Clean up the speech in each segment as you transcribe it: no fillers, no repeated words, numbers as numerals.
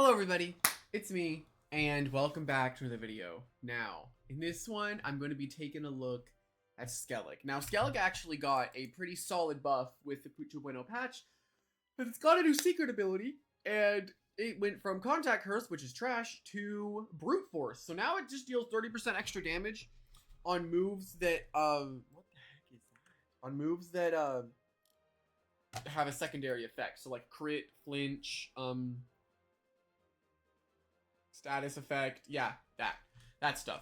Hello everybody, it's me, and welcome back to the video. Now, in this one, I'm going to be taking a look at Skelic. Now, Skelic actually got a pretty solid buff with the 2.0 patch, but it's got a new secret ability, and it went from Contact Curse, which is trash, to Brute Force. So now it just deals 30% extra damage on moves that, what the heck is that? On moves that, have a secondary effect. So like crit, flinch, status effect, yeah, that stuff.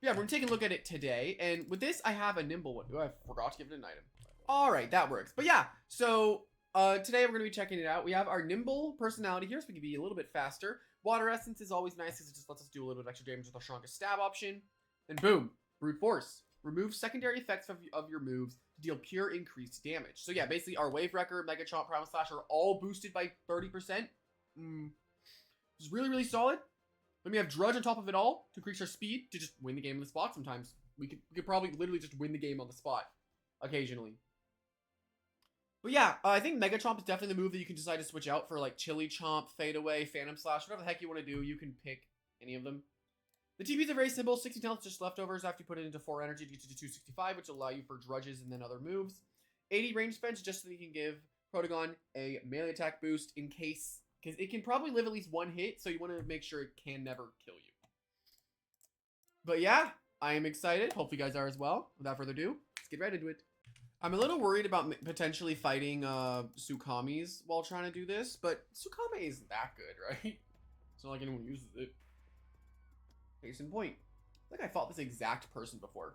Yeah, we're gonna take a look at it today, and with this I have a nimble one. I forgot to give it an item. Alright, that works. But yeah, so today we're gonna be checking it out. We have our nimble personality here, so we can be a little bit faster. Water essence is always nice because it just lets us do a little bit of extra damage with our strongest stab option. And boom, brute force. Remove secondary effects of your moves to deal pure increased damage. So yeah, basically our Wave Wrecker, Mega Chomp, Primal Slash are all boosted by 30%. It's really, really solid. Then we have Drudge on top of it all to increase our speed to just win the game on the spot sometimes. We could probably literally just win the game on the spot occasionally. But yeah, I think Mega Chomp is definitely the move that you can decide to switch out for like Chili Chomp, Fade Away, Phantom Slash, whatever the heck you want to do. You can pick any of them. The TPs are very simple. 16 health, just leftovers after you put it into 4 energy to 265, which will allow you for Drudges and then other moves. 80 range spends just so you can give Protagon a melee attack boost in case, because it can probably live at least one hit, so you want to make sure it can never kill you. But yeah, I am excited. Hopefully you guys are as well. Without further ado, let's get right into it. I'm a little worried about potentially fighting Tsukamis while trying to do this, but Tsukame isn't that good, right? It's not like anyone uses it. Case in point. I think I fought this exact person before.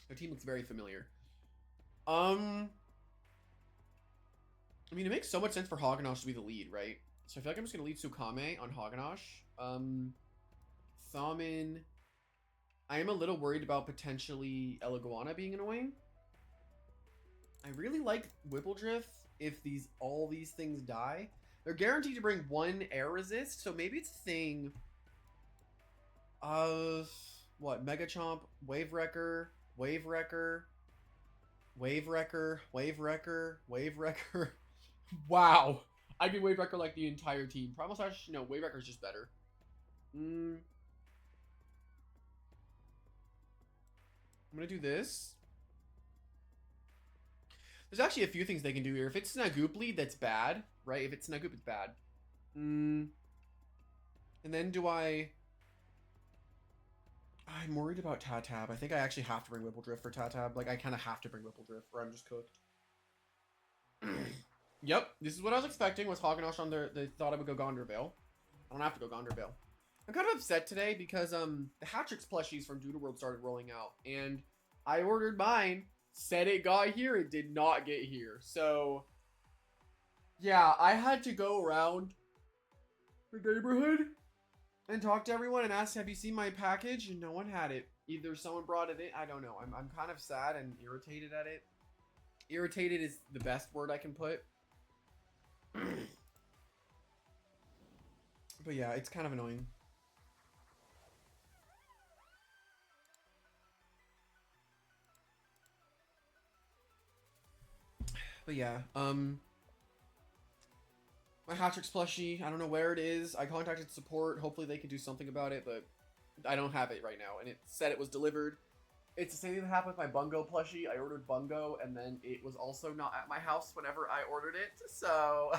Their team looks very familiar. I mean, it makes so much sense for Hagenosh to be the lead, right? So I feel like I'm just going to lead Tsukame on Hagenosh. Thamin. I am a little worried about potentially Eliguana being annoying. I really like Whippledrift if all these things die. They're guaranteed to bring 1 air resist, so maybe it's a thing of what? Mega Chomp, Wave Wrecker, Wave Wrecker, Wave Wrecker, Wave Wrecker, Wave Wrecker. Wow. I can Wave Wrecker like the entire team. Primal Slash, no, Wave Wrecker is just better. I'm gonna do this. There's actually a few things they can do here. If it's Snagoop lead, that's bad, right? If it's Snagoop, it's bad. And then I'm worried about Tatab. I think I actually have to bring Whippledrift for Tatab. Like, I kind of have to bring Whippledrift, or I'm just cooked. Yep, this is what I was expecting, was Hagenosh on they thought I would go Gondorvale. I don't have to go Gondorvale. I'm kind of upset today because, the Hatrix plushies from Doodle World started rolling out, and I ordered mine, said it got here, it did not get here. So, yeah, I had to go around the neighborhood and talk to everyone and ask, have you seen my package? And no one had it. Either someone brought it in, I don't know. I'm kind of sad and irritated at it. Irritated is the best word I can put. But yeah, it's kind of annoying. But yeah, my Hatrix plushie, I don't know where it is. I contacted support. Hopefully they can do something about it, but I don't have it right now. And it said it was delivered. It's the same thing that happened with my Bungo plushie. I ordered Bungo, and then it was also not at my house whenever I ordered it. So,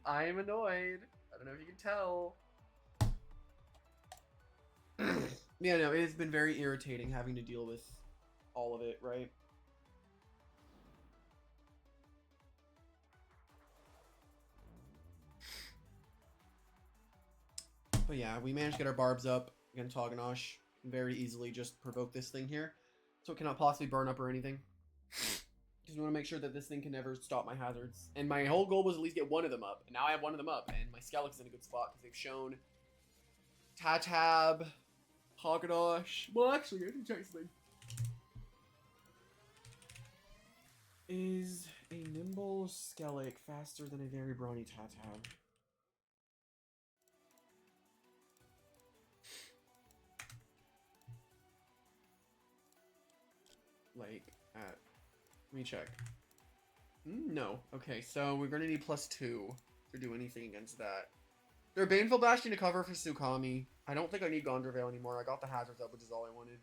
I am annoyed. I don't know if you can tell. Yeah, no, it has been very irritating having to deal with all of it, right? But yeah, we managed to get our barbs up against Hagenosh. Very easily just provoke this thing here. So it cannot possibly burn up or anything. Because we want to make sure that this thing can never stop my hazards. And my whole goal was at least get one of them up. And now I have one of them up. And my Skelic's in a good spot because they've shown Tatab, Hagenosh. Well, actually, I can check something. Is a nimble Skelic faster than a very brawny Tatab? Like, let me check. No. Okay, so we're gonna need +2 to do anything against that. They're Baneful Bastion to cover for Tsukami. I don't think I need Gondor Veil anymore. I got the hazards up, which is all I wanted.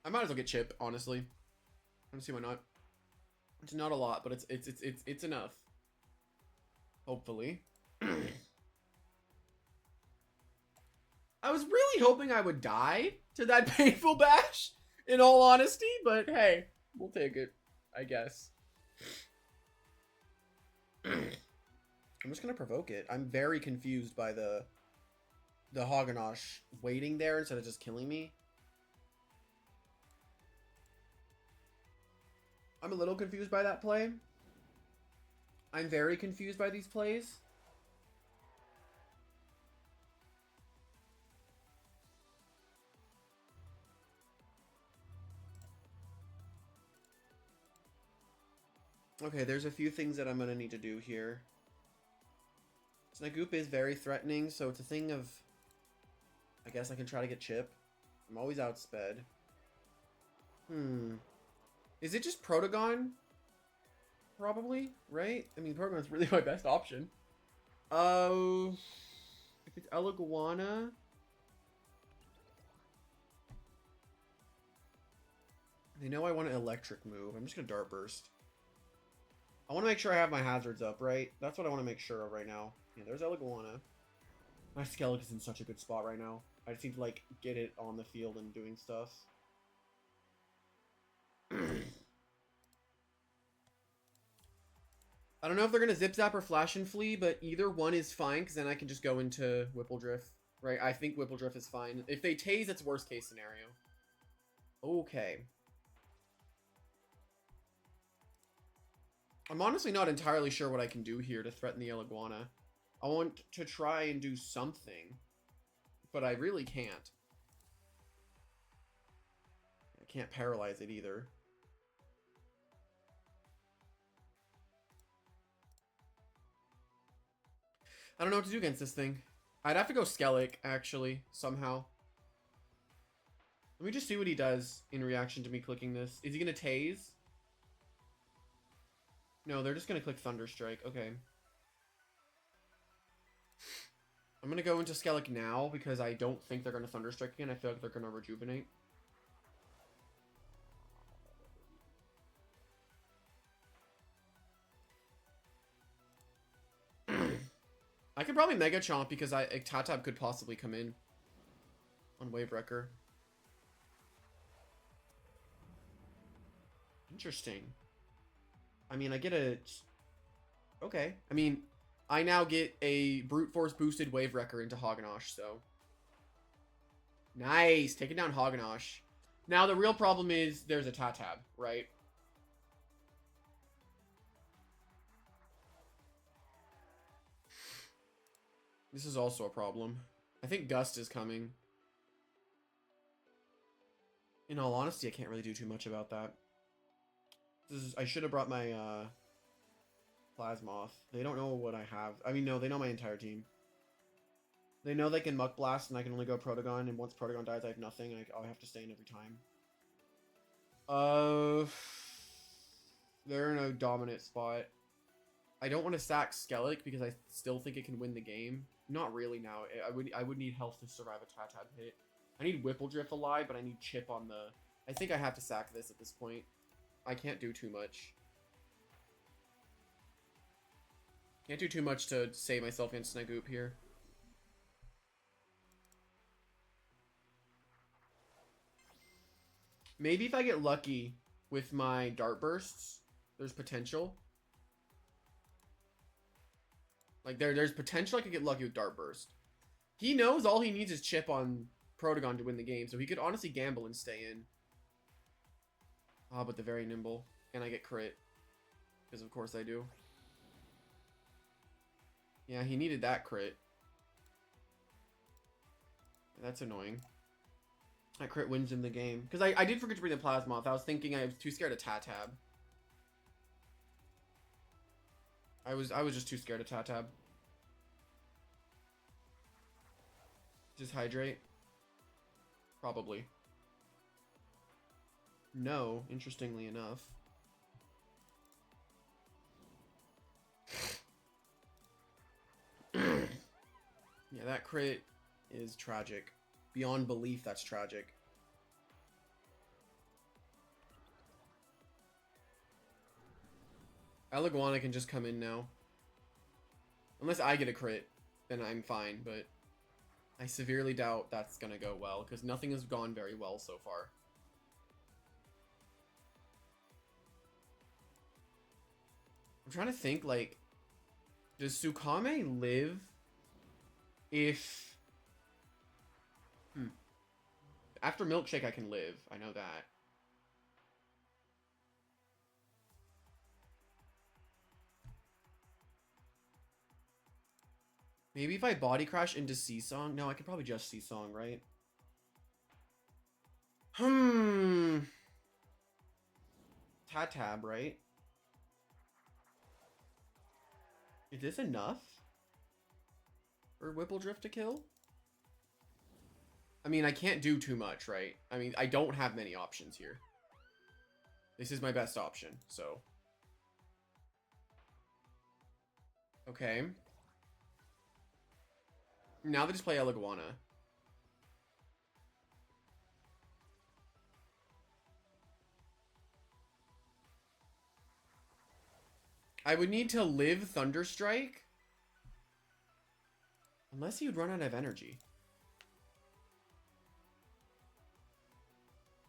I might as well get Chip, honestly. I don't see why not. It's not a lot, but it's enough. Hopefully. I was really hoping I would die to that Painful Bash, in all honesty, but hey, we'll take it, I guess. I'm just gonna provoke it. I'm very confused by the Haganash waiting there instead of just killing me. I'm a little confused by that play. I'm very confused by these plays. Okay, there's a few things that I'm gonna need to do here. Snagoop is very threatening, so it's a thing of... I guess I can try to get Chip. I'm always outsped. Is it just Protagon? Probably, right? I mean, Protagon's really my best option. If it's Eliguana... They know I want an electric move. I'm just gonna Dart Burst. I want to make sure I have my hazards up, right? That's what I want to make sure of right now. Yeah, there's Eliguana. My Skelic is in such a good spot right now. I just need to, like, get it on the field and doing stuff. I don't know if they're going to Zip Zap or Flash and Flee, but either one is fine, because then I can just go into Whippledrift, right? I think Whippledrift is fine. If they Tase, it's worst case scenario. Okay. I'm honestly not entirely sure what I can do here to threaten the Eliguana. I want to try and do something, but I really can't. I can't paralyze it either. I don't know what to do against this thing. I'd have to go Skelic, actually, somehow. Let me just see what he does in reaction to me clicking this. Is he going to Tase? No, they're just going to click Thunderstrike. Okay. I'm going to go into Skelic now because I don't think they're going to Thunderstrike again. I feel like they're going to Rejuvenate. I could probably Mega Chomp because Tatab could possibly come in on Wave Wrecker. Interesting. I mean, I get a... Okay. I mean, I now get a Brute Force boosted Wave Wrecker into Haganash, so... Nice! Taking down Haganash. Now, the real problem is there's a Tatab, right? This is also a problem. I think Gust is coming. In all honesty, I can't really do too much about that. I should have brought my Plasmoth. They don't know what I have. I mean, no, they know my entire team. They know they can Muck Blast and I can only go Protagon, and once Protagon dies I have nothing and I'll have to stay in every time. They're in a dominant spot. I don't want to sack Skelic because I still think it can win the game. Not really now. I would need health to survive a Tatab hit. I need Whippledrift alive, but I need Chip on the... I think I have to sack this at this point. I can't do too much. Can't do too much to save myself against Snagoop here. Maybe if I get lucky with my Dart Bursts, there's potential. Like, there's potential I could get lucky with Dart Burst. He knows all he needs is Chip on Protagon to win the game, so he could honestly gamble and stay in. Ah, but they're very nimble. And I get crit. Because of course I do. Yeah, he needed that crit. That's annoying. That crit wins him the game. Because I did forget to bring the Plasmoth. I was thinking I was too scared of Tatab. I was just too scared of Tatab. Just hydrate? Probably. No, interestingly enough. Yeah, that crit is tragic. Beyond belief, that's tragic. Iguana can just come in now. Unless I get a crit, then I'm fine, but I severely doubt that's gonna go well, because nothing has gone very well so far. I'm trying to think, like, does Tsukame live if... After Milkshake, I can live. I know that. Maybe if I body crash into Seasong? No, I could probably just Seasong, right? Tatab, right? Is this enough for Whippledrift to kill? I mean, I can't do too much, right? I mean, I don't have many options here. This is my best option, so. Okay. Now they just play Iguana. I would need to live Thunderstrike. Unless he would run out of energy.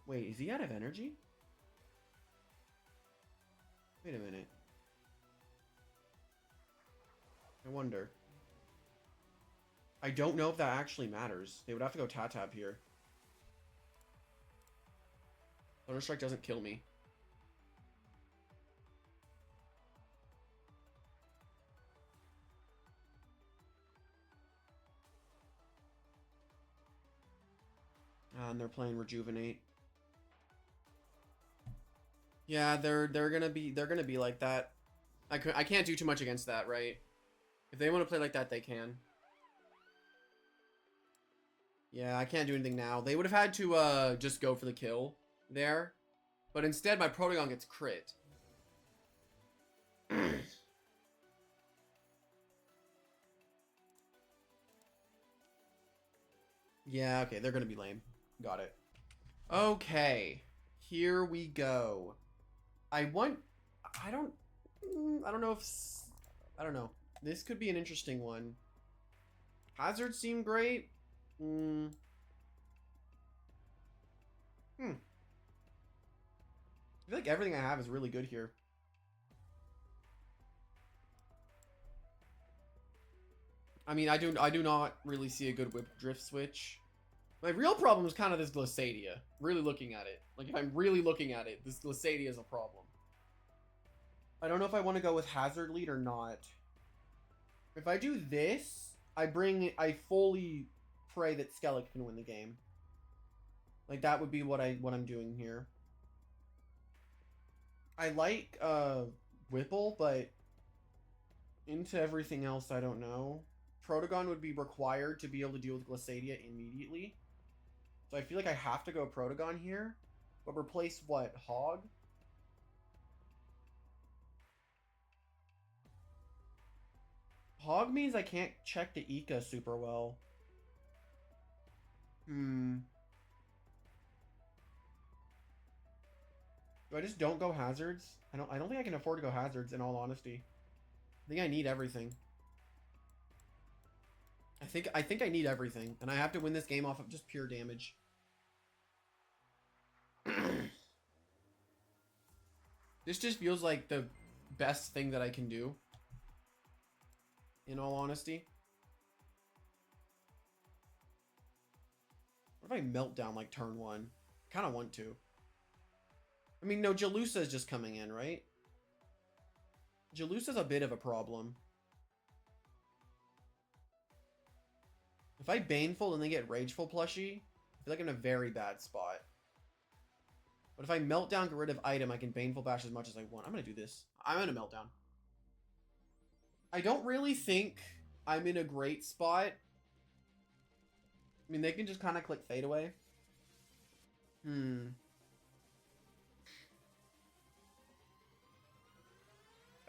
Wait, is he out of energy? Wait a minute. I wonder. I don't know if that actually matters. They would have to go Tatab here. Thunderstrike doesn't kill me. And they're playing Rejuvenate. Yeah, they're gonna be like that. I can't do too much against that, right? If they want to play like that, they can. Yeah, I can't do anything now. They would have had to just go for the kill there, but instead my Protogon gets crit. Yeah, okay, they're gonna be lame. Got it. Okay, here we go. I don't know if... I don't know. This could be an interesting one. Hazards seem great. I feel like everything I have is really good here. I mean, I do not really see a good Whip Drift switch. My real problem is kind of this Glaciadia. Really looking at it. Like, if I'm really looking at it, this Glaciadia is a problem. I don't know if I want to go with Hazard Lead or not. If I do this, I fully pray that Skelic can win the game. Like, that would be what I'm doing here. I like Whipple, but into everything else, I don't know. Protogon would be required to be able to deal with Glaciadia immediately. So I feel like I have to go Protogon here. But replace what? Hog? Hog means I can't check the Ika super well. Do I just don't go hazards? I don't think I can afford to go hazards, in all honesty. I think I need everything. I think I need everything, and I have to win this game off of just pure damage. This just feels like the best thing that I can do, in all honesty. What if I melt down like turn 1? I kind of want to. I mean, no, Jalusa is just coming in, right? Jalusa's a bit of a problem. If I Baneful and they get Rageful plushie, I feel like I'm in a very bad spot. But if I melt down, get rid of item, I can Baneful Bash as much as I want. I'm going to do this. I'm going to melt down. I don't really think I'm in a great spot. I mean, they can just kind of click Fade Away.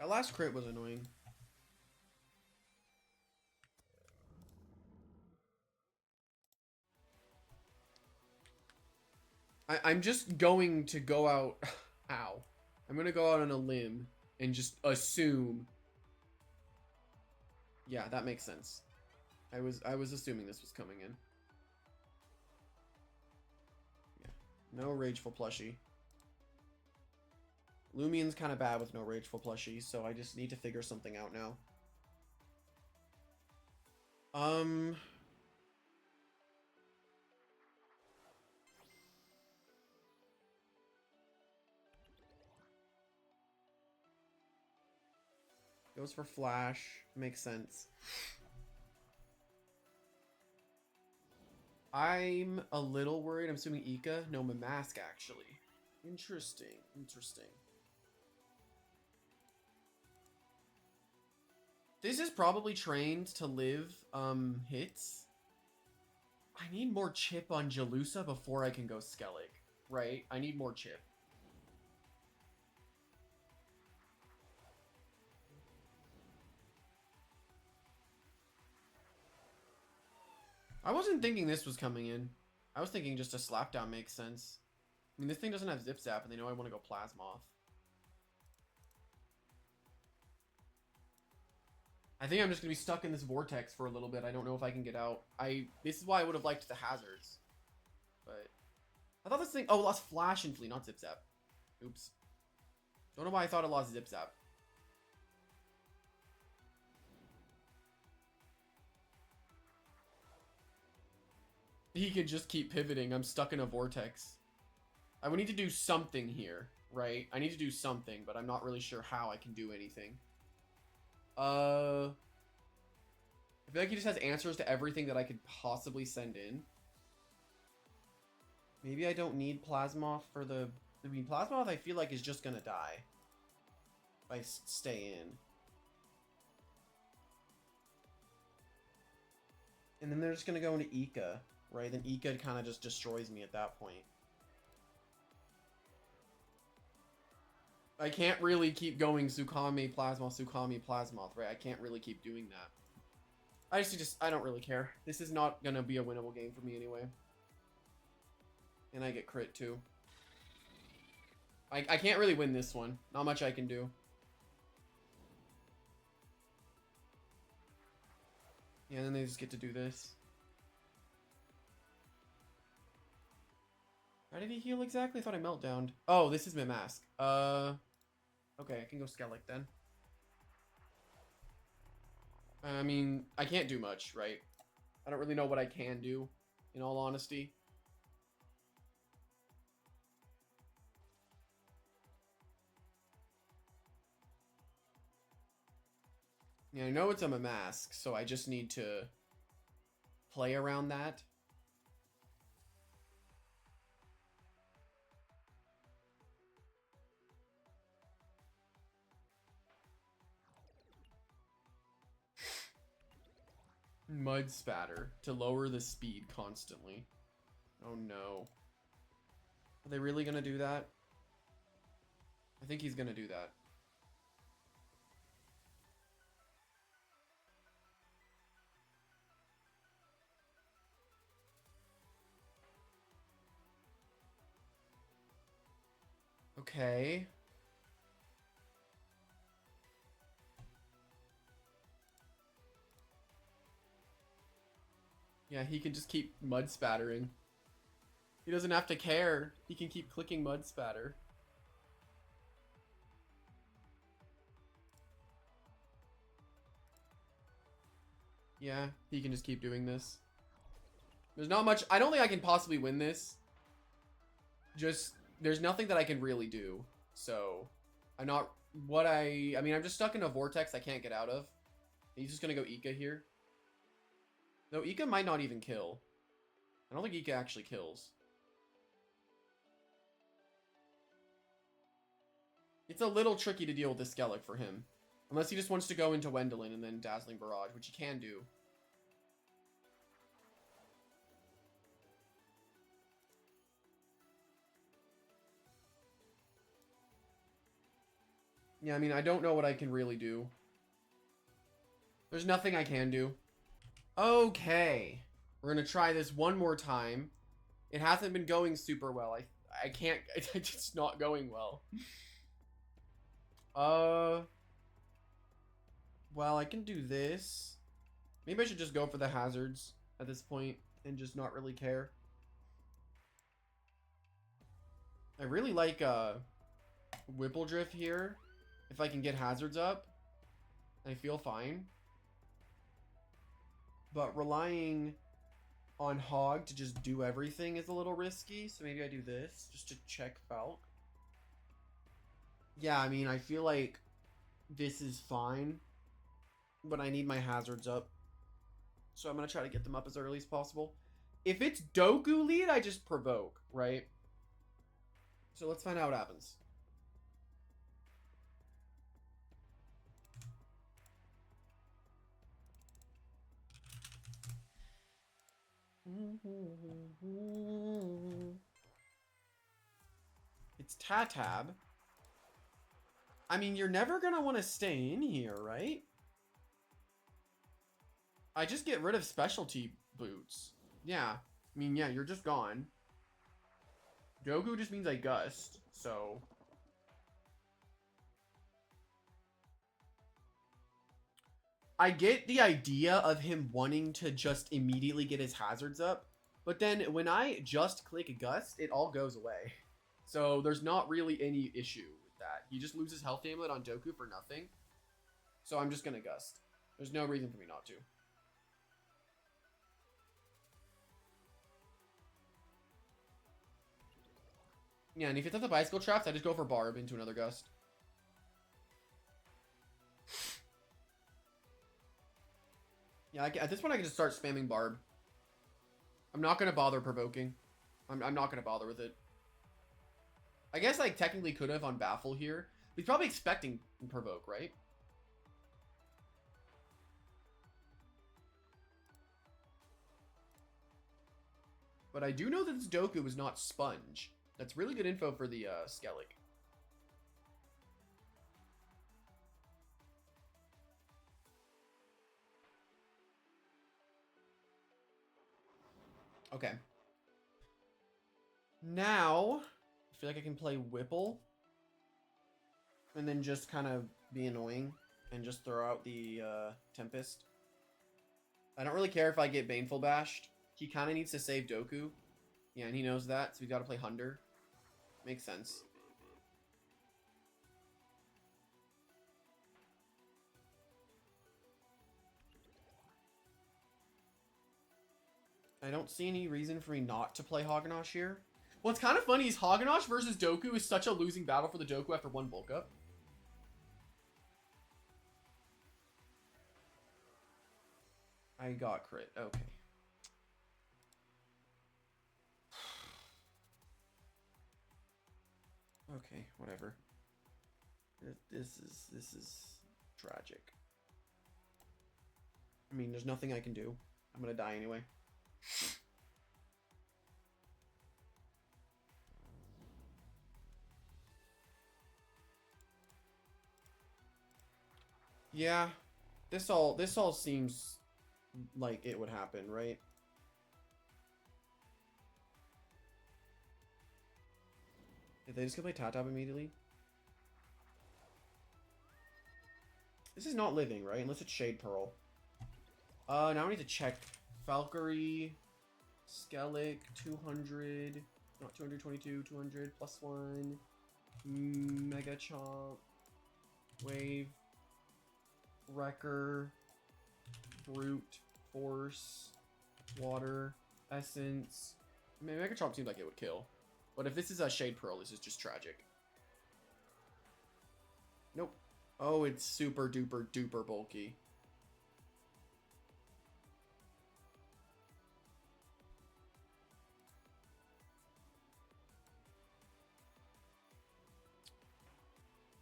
That last crit was annoying. I'm just going to go out. Ow. I'm gonna go out on a limb and just assume. Yeah, that makes sense. I was assuming this was coming in. Yeah. No rageful plushie. Loomian's kind of bad with no rageful plushie, so I just need to figure something out now. Goes for flash. Makes sense. I'm a little worried. I'm assuming Ika. No, Mask actually. Interesting. Interesting. This is probably trained to live hits. I need more chip on Jalusa before I can go Skelic, right? I need more chip. I wasn't thinking this was coming in. I was thinking just a slapdown makes sense. I mean, this thing doesn't have Zip Zap, and they know I want to go Plasmoth. I think I'm just going to be stuck in this vortex for a little bit. I don't know if I can get out. This is why I would have liked the hazards. But I thought this thing... Oh, it lost Flash and Flee, not Zip Zap. Oops. Don't know why I thought it lost Zip Zap. He could just keep pivoting. I'm stuck in a vortex. I would need to do something here, right? I need to do something, but I'm not really sure how I can do anything. I feel like he just has answers to everything that I could possibly send in. Maybe I don't need Plasmoth for the... I mean, Plasmoth I feel like is just gonna die. If I stay in. And then they're just gonna go into Ika, right? Then Ika kind of just destroys me at that point. I can't really keep going Tsukame, Plasmoth, Tsukame, Plasmoth, right? I can't really keep doing that. I don't really care. This is not gonna be a winnable game for me anyway. And I get crit too. I can't really win this one. Not much I can do. Yeah, and then they just get to do this. How did he heal exactly? I thought I meltdowned. Oh, this is my mask. Okay, I can go Skelic then. I mean, I can't do much, right? I don't really know what I can do, in all honesty. Yeah, I know it's a mask, so I just need to play around that. Mud Spatter to lower the speed constantly. Oh no. Are they really gonna do that? I think he's gonna do that. Okay. Yeah, he can just keep mud spattering. He doesn't have to care. He can keep clicking mud spatter. Yeah, he can just keep doing this. There's not much. I don't think I can possibly win this. Just, there's nothing that I can really do. So, I'm not, I mean, I'm just stuck in a vortex I can't get out of. He's just gonna go Ika here. No, Ika might not even kill. I don't think Ika actually kills. It's a little tricky to deal with this Skelic for him. Unless he just wants to go into Wendelin and then Dazzling Barrage, which he can do. Yeah, I mean, I don't know what I can really do. There's nothing I can do. Okay. We're gonna try this one more time. It hasn't been going super well. I can't, it's just not going well. Well, I can do this. Maybe I should just go for the hazards at this point and just not really care. I really like Whipple Drift here. If I can get hazards up, I feel fine. But relying on Hog to just do everything is a little risky, so maybe I do this just to check Falk. Yeah, I mean, I feel like this is fine, but I need my hazards up. So I'm going to try to get them up as early as possible. If it's Doku lead, I just provoke, right? So let's find out what happens. It's Tatab. I mean, you're never going to want to stay in here, right? I just get rid of specialty boots. Yeah. I mean, yeah, you're just gone. Doku just means I gust, so... I get the idea of him wanting to just immediately get his hazards up, but then when I just click gust, it all goes away. So there's not really any issue with that. He just loses health amulet on Doku for nothing. So I'm just gonna gust. There's no reason for me not to. Yeah, and if it's at the bicycle traps, I just go for Barb into another gust. Yeah, at this point I can just start spamming Barb. I'm not going to bother provoking. I'm not going to bother with it. I guess I technically could have on Baffle here. He's probably expecting provoke, right? But I do know that this Doku is not Sponge. That's really good info for the Skelic. Okay. Now, I feel like I can play Whipple. And then just kind of be annoying. And just throw out the Tempest. I don't really care if I get Baneful Bashed. He kind of needs to save Doku. Yeah, and he knows that, so he's got to play Hunder. Makes sense. I don't see any reason for me not to play Hoganosh here. What's kind of funny is Hoganosh versus Doku is such a losing battle for the Doku after one bulk up. I got crit. Okay. Okay, whatever. This is tragic. I mean, there's nothing I can do. I'm gonna die anyway. Yeah, this all seems like it would happen, right? Did they just go play Tatab immediately? This is not living, right? Unless it's Shade Pearl. Now we need to check Valkyrie, Skelic, 200, not 222, 200, +1, Mega Chomp, Wave, Wrecker, Brute, Force, Water, Essence. I mean, Mega Chomp seems like it would kill. But if this is a Shade Pearl, this is just tragic. Nope. Oh, it's super duper duper bulky.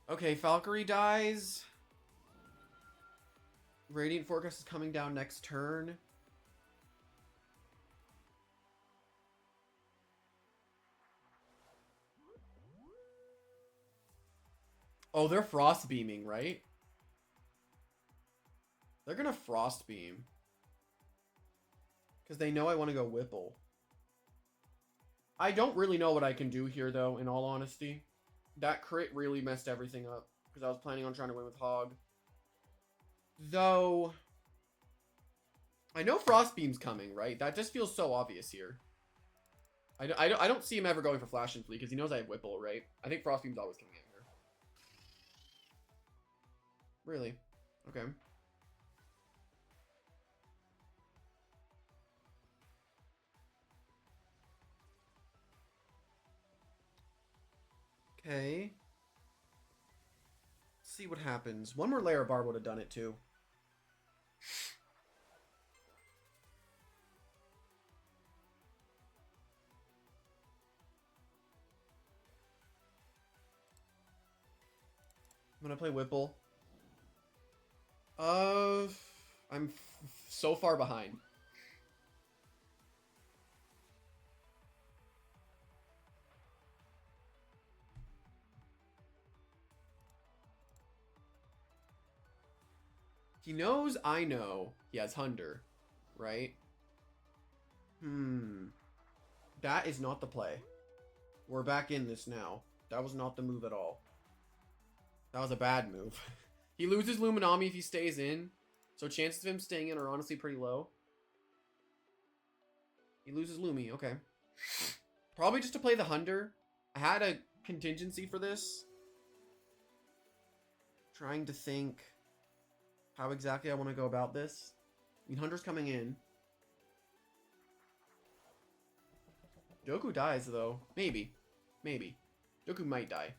Okay, Valkyrie dies. Radiant Forecast is coming down next turn. Oh, they're frost beaming, right? They're gonna frost beam. Because they know I want to go Whipple. I don't really know what I can do here, though, in all honesty. That crit really messed everything up. Because I was planning on trying to win with Hog. Though... I know Frost Beam's coming, right? That just feels so obvious here. I don't see him ever going for Flash and Flee, because he knows I have Whipple, right? I think Frost Beam's always coming in here. Really? Okay. Okay. Let's see what happens. One more layer of Barb would have done it too. I'm gonna play Whipple. I'm so far behind. He knows I know he has Hunder, right? That is not the play. We're back in this now. That was not the move at all. That was a bad move. He loses Luminami if he stays in. So chances of him staying in are honestly pretty low. He loses Lumi, okay. Probably just to play the Hunder. I had a contingency for this. Trying to think how exactly I want to go about this. I mean, Hunter's coming in. Joku dies, though. Maybe. Maybe. Joku might die.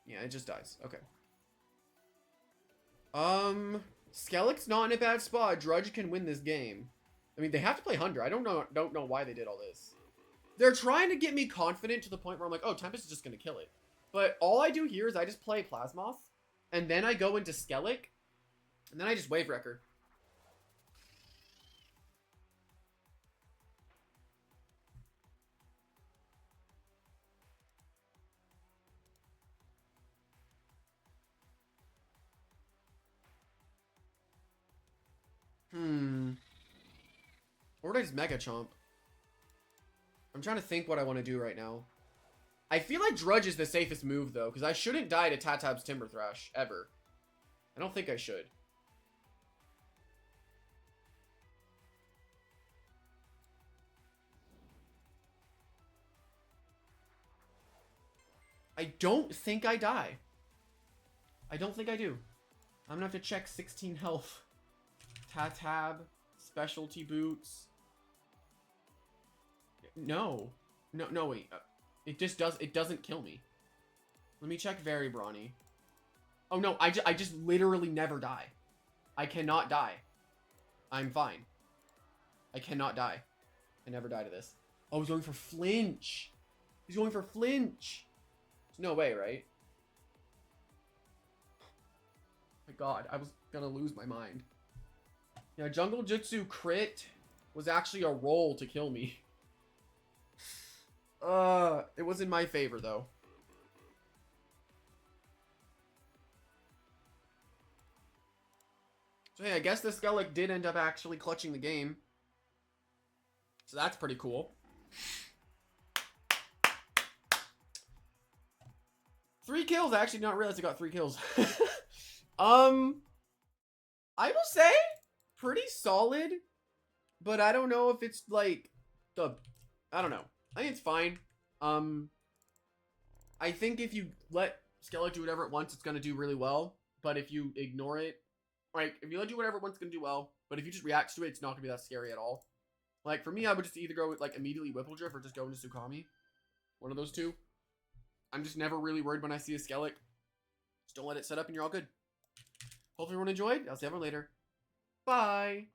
Yeah, it just dies. Okay. Skelic's not in a bad spot. Drudge can win this game. I mean, they have to play Hunter. I don't know why they did all this. They're trying to get me confident to the point where I'm like, oh, Tempest is just going to kill it. But all I do here is I just play Plasmoth, and then I go into Skelic, and then I just Wave Wrecker. Or did I just Mega Chomp? I'm trying to think what I want to do right now. I feel like Drudge is the safest move, though, because I shouldn't die to Tatab's Timber Thrash, ever. I don't think I should. I don't think I die. I don't think I do. I'm gonna have to check 16 health. Tatab, specialty boots. No. No, wait. It just doesn't kill me. Let me check very brawny. Oh no, I just literally never die. I cannot die. I'm fine. I cannot die. I never die to this. Oh, he's going for flinch. He's going for flinch. There's no way, right? My god, I was gonna lose my mind. Yeah, Jungle Jutsu crit was actually a roll to kill me. It was in my favor, though. So, hey, I guess the Skelic did end up actually clutching the game. So that's pretty cool. 3 kills. I actually did not realize I got 3 kills. I will say, pretty solid. But I don't know if it's, like, I don't know. I think it's fine. I think if you let Skelic do whatever it wants, it's going to do really well. But if you ignore it, like, if you let it do whatever it wants, it's going to do well. But if you just react to it, it's not going to be that scary at all. Like, for me, I would just either go with, like, immediately Whipple Drift or just go into Tsukami. One of those two. I'm just never really worried when I see a Skelic. Just don't let it set up and you're all good. Hopefully everyone enjoyed. I'll see everyone later. Bye!